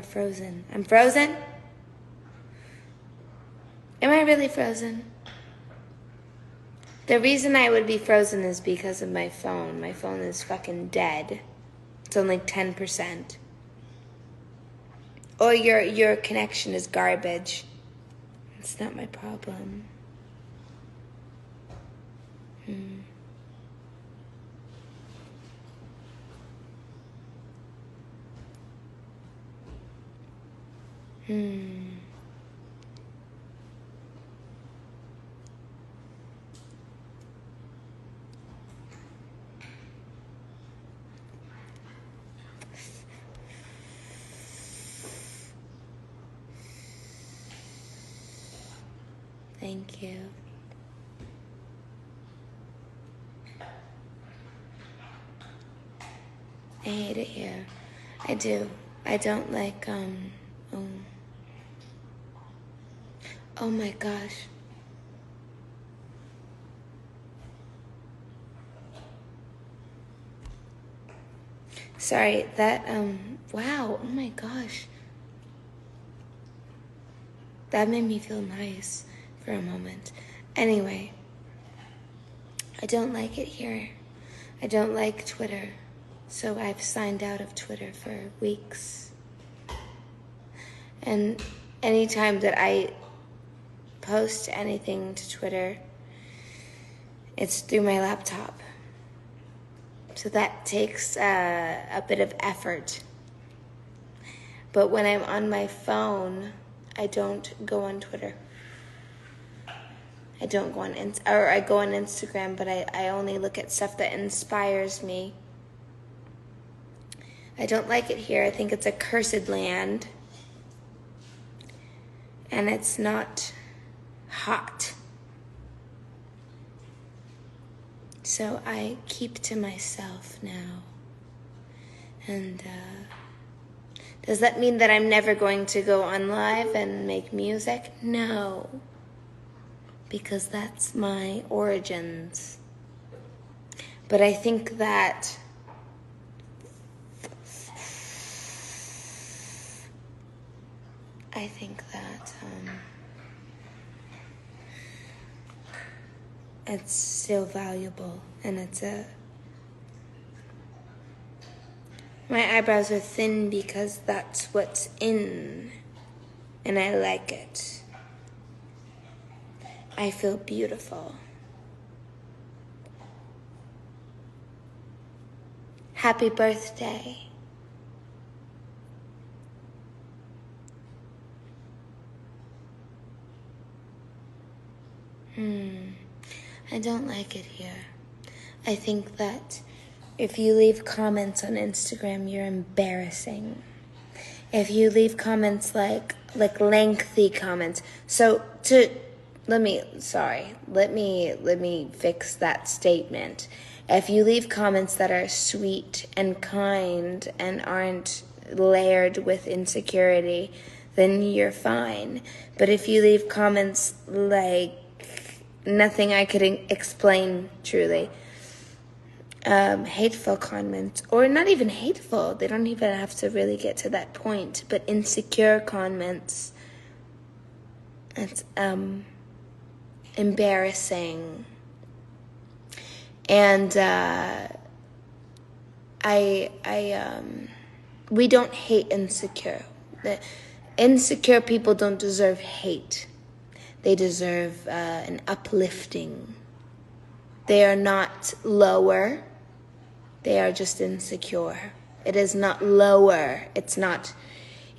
Frozen. I'm frozen? Am I really frozen? The reason I would be frozen is because of my phone. My phone is fucking dead. It's only 10%. Or your connection is garbage. It's not my problem. Thank you. I hate it here. I do. I don't like, oh my gosh. Sorry, that, wow, oh my gosh. That made me feel nice for a moment. Anyway, I don't like it here. I don't like Twitter. So I've signed out of Twitter for weeks. And anytime that I post anything to Twitter, it's through my laptop. So that takes a bit of effort. But when I'm on my phone, I don't go on Twitter. I don't go on I go on Instagram, but I only look at stuff that inspires me. I don't like it here. I think it's a cursed land. And it's not hot. So I keep to myself now. And does that mean that I'm never going to go on live and make music? No. Because that's my origins. But I think that it's still valuable, and my eyebrows are thin because that's what's in, and I like it. I feel beautiful. Happy birthday. I don't like it here. I think that if you leave comments on Instagram, you're embarrassing. If you leave comments like lengthy comments. So let me fix that statement. If you leave comments that are sweet and kind and aren't layered with insecurity, then you're fine. But if you leave comments like nothing I could explain truly, hateful comments, or not even hateful, they don't even have to really get to that point, but insecure comments, it's embarrassing. And we don't hate insecure. The insecure people don't deserve hate. They deserve an uplifting. They are not lower. They are just insecure. It is not lower. It's not.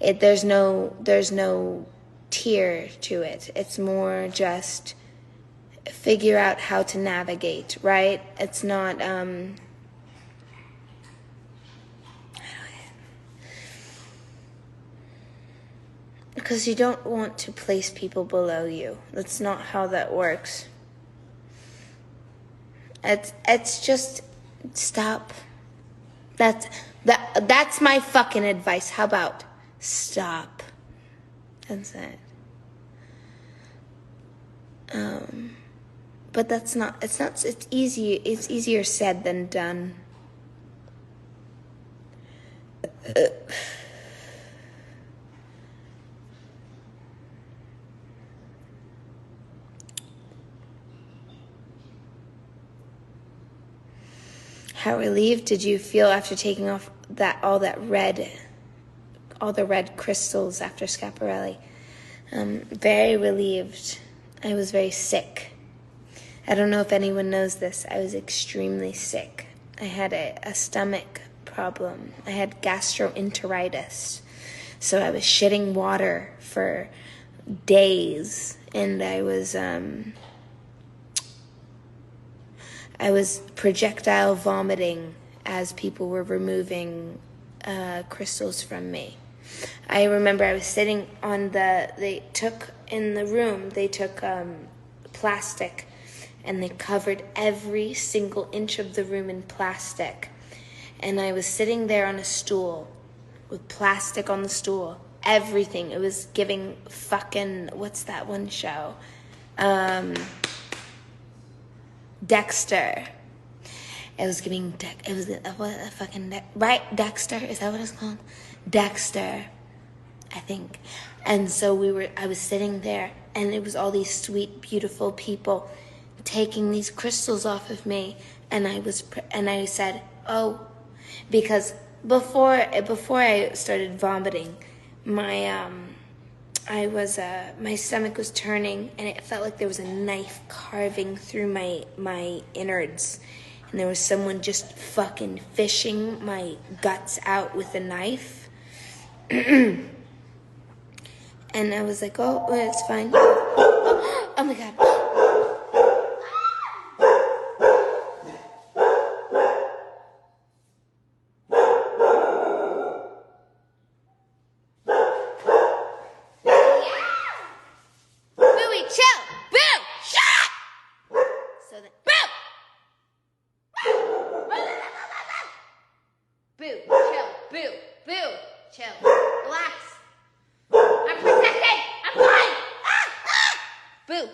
There's no tier to it. It's more just figure out how to navigate, right? It's not. Because you don't want to place people below you. That's not how that works. It's just stop. That's my fucking advice. How about stop? That's it. But that's not. It's easy. It's easier said than done. How relieved did you feel after taking off all the red crystals after Schiaparelli? Very relieved. I was very sick. I don't know if anyone knows this. I was extremely sick. I had a stomach problem. I had gastroenteritis. So I was shitting water for days, and I was projectile vomiting as people were removing crystals from me. I remember I was sitting on they took plastic, and they covered every single inch of the room in plastic. And I was sitting there on a stool with plastic on the stool. Everything. It was giving fucking, what's that one show? Dexter. It was giving, right? Dexter? Is that what it's called? Dexter, I think. And so I was sitting there, and it was all these sweet, beautiful people taking these crystals off of me. And I said, oh, because before I started vomiting, my stomach was turning, and it felt like there was a knife carving through my innards, and there was someone just fucking fishing my guts out with a knife. And I was like, oh, well, it's fine. Oh my God.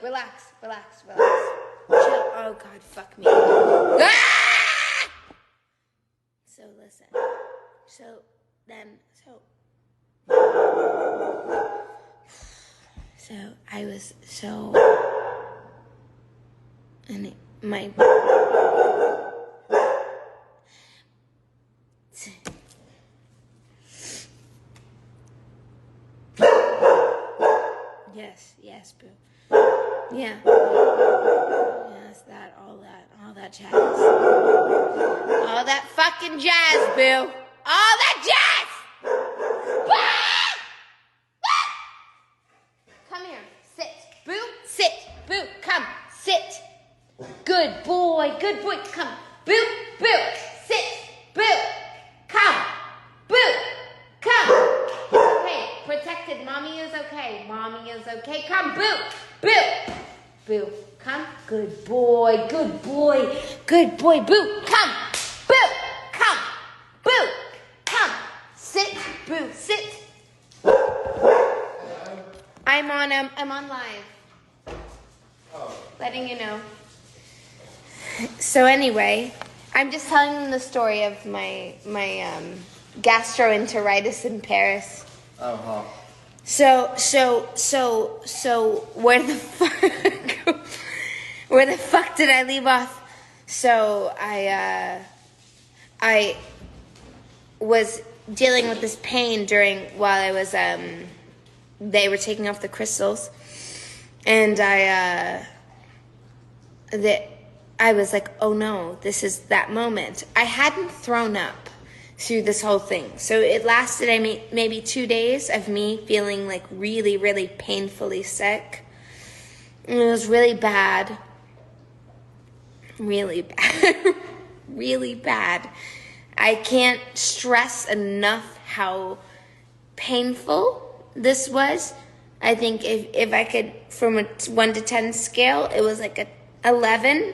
Relax. Chill. Oh God, fuck me. Ah! So listen. So I was so, and yes, boo. Yeah. Yes, all that jazz. All that fucking jazz, boo. All that jazz! Come here. Sit. Boo. Sit. Boo. Come. Sit. Good boy. Come. Boo. Sit. Boo. Come. Boo. Come. Okay. Protected. Mommy is okay. Come. Boo. Boo, come. Good boy. Boo, come. Boo, come. Sit, boo, sit. I'm on live. Letting you know. So anyway, I'm just telling them the story of my gastroenteritis in Paris. Uh-huh. So where the fuck did I leave off? So I was dealing with this pain while I was they were taking off the crystals, and I was like, oh no, this is that moment. I hadn't thrown up through this whole thing. So it lasted, maybe 2 days of me feeling like really, really painfully sick. And it was really bad. Really bad. Really bad. I can't stress enough how painful this was. I think if I could, from a 1 to 10 scale, it was like a 11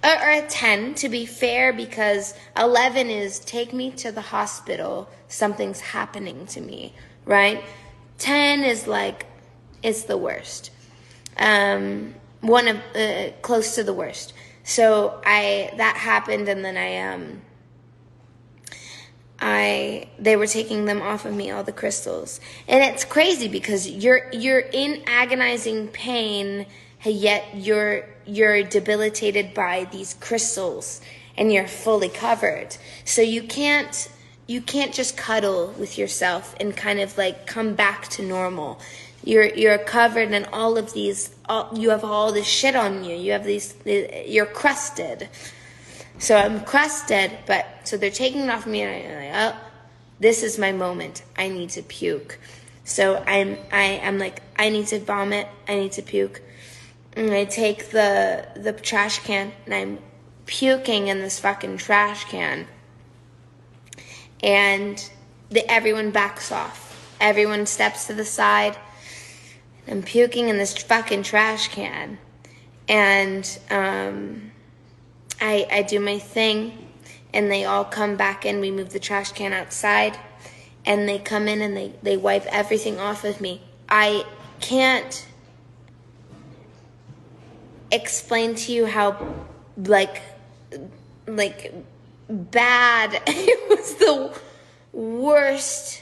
or a 10, to be fair, because 11 is take me to the hospital, something's happening to me, right? 10 is like, it's the worst. Close to the worst. So that happened, and then they were taking them off of me, all the crystals. And it's crazy because you're in agonizing pain, yet you're debilitated by these crystals, and you're fully covered. So you can't just cuddle with yourself and kind of like come back to normal. You're covered in all of these, you have all this shit on you. You have you're crusted. So I'm crusted, so they're taking it off me, and I'm like, oh, this is my moment. I need to puke. So I'm like, I need to vomit. I need to puke. And I take the trash can, and I'm puking in this fucking trash can. And everyone backs off. Everyone steps to the side. I'm puking in this fucking trash can. And I do my thing, and they all come back in. We move the trash can outside, and they come in and they wipe everything off of me. I can't explain to you how like bad. It was the worst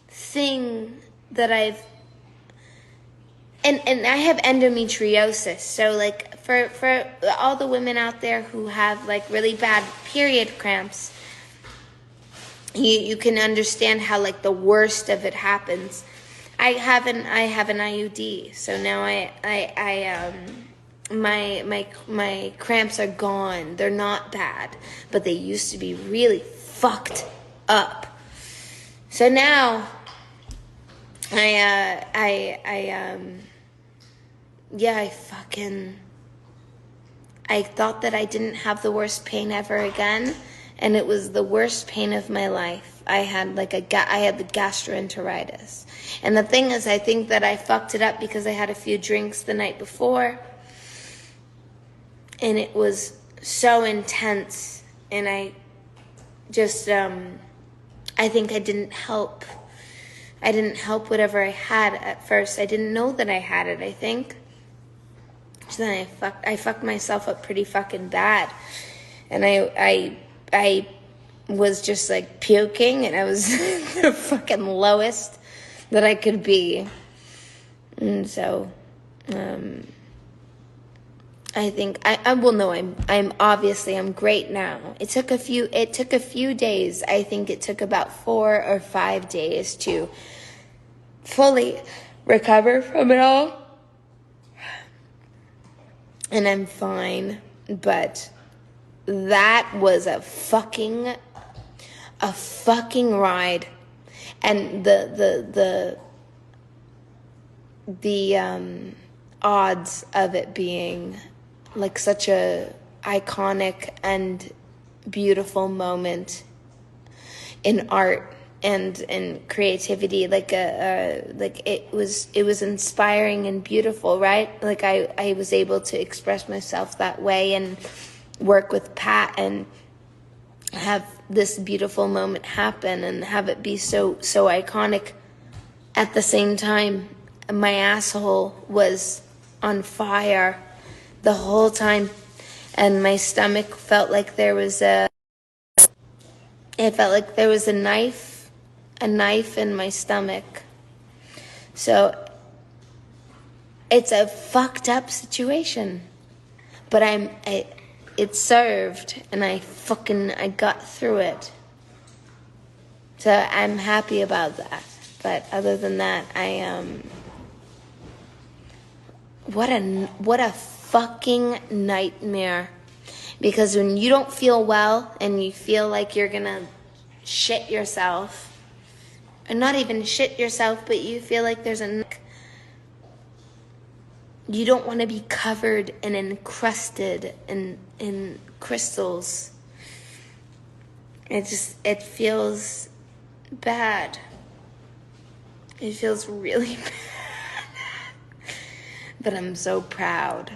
thing that I've, and I have endometriosis, so like for all the women out there who have like really bad period cramps, you can understand how like the worst of it happens. I have an IUD, so now my cramps are gone. They're not bad, but they used to be really fucked up. So now I thought that I didn't have the worst pain ever again, and it was the worst pain of my life. I had the gastroenteritis. And the thing is, I think that I fucked it up because I had a few drinks the night before, and it was so intense, and I just, I think I didn't help whatever I had at first. I didn't know that I had it, I think. So then I fucked myself up pretty fucking bad. And I was just like puking, and I was the fucking lowest that I could be. And so, I think I'm obviously great now. It took a few days. I think it took about 4 or 5 days to fully recover from it all. And I'm fine, but that was a fucking ride. And the odds of it being like such a iconic and beautiful moment in art and creativity, it was inspiring and beautiful, right? Like I was able to express myself that way and work with Pat and have this beautiful moment happen and have it be so iconic. At the same time, my asshole was on fire the whole time, and my stomach felt like there was a knife in my stomach. So it's a fucked up situation, but it served, and I got through it. So I'm happy about that. But other than that, what a fucking nightmare. Because when you don't feel well and you feel like you're gonna shit yourself, and not even shit yourself, but you feel like you don't want to be covered and encrusted in crystals. It feels bad. It feels really bad. But I'm so proud.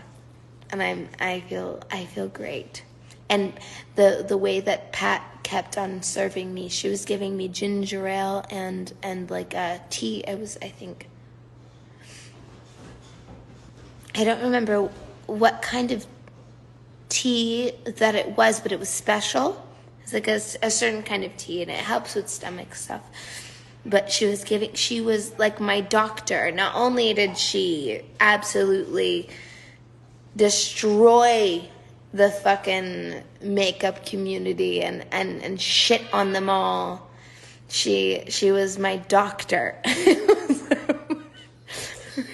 And I feel great. And the way that Pat kept on serving me, she was giving me ginger ale and like a tea. I don't remember what kind of tea that it was, but it was special. It's like a certain kind of tea, and it helps with stomach stuff. But she was like my doctor. Not only did she absolutely destroy the fucking makeup community and shit on them all. She was my doctor.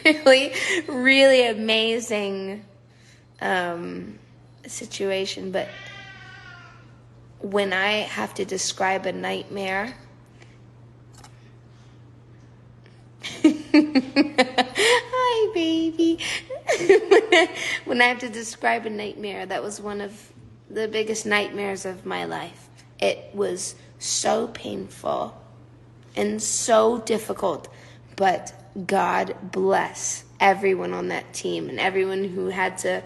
Really, really amazing situation. But when I have to describe a nightmare, hi baby. When I have to describe a nightmare, that was one of the biggest nightmares of my life. It was so painful and so difficult, but God bless everyone on that team and everyone who had to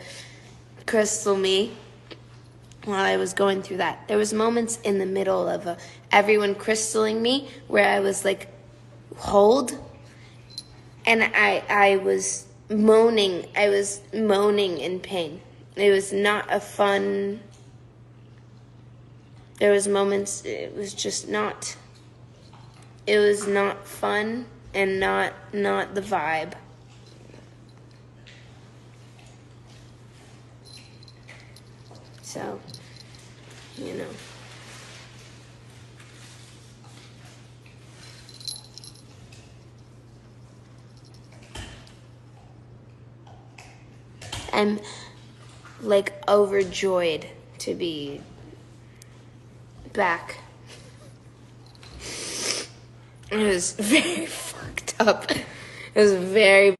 crystal me while I was going through that. There was moments in the middle of everyone crystalling me where I was like, hold, and I was moaning. I was moaning in pain. It was not a fun. There was moments. It was just not. It was not fun and not the vibe. So, you know. I'm like overjoyed to be back. It was very fucked up. It was very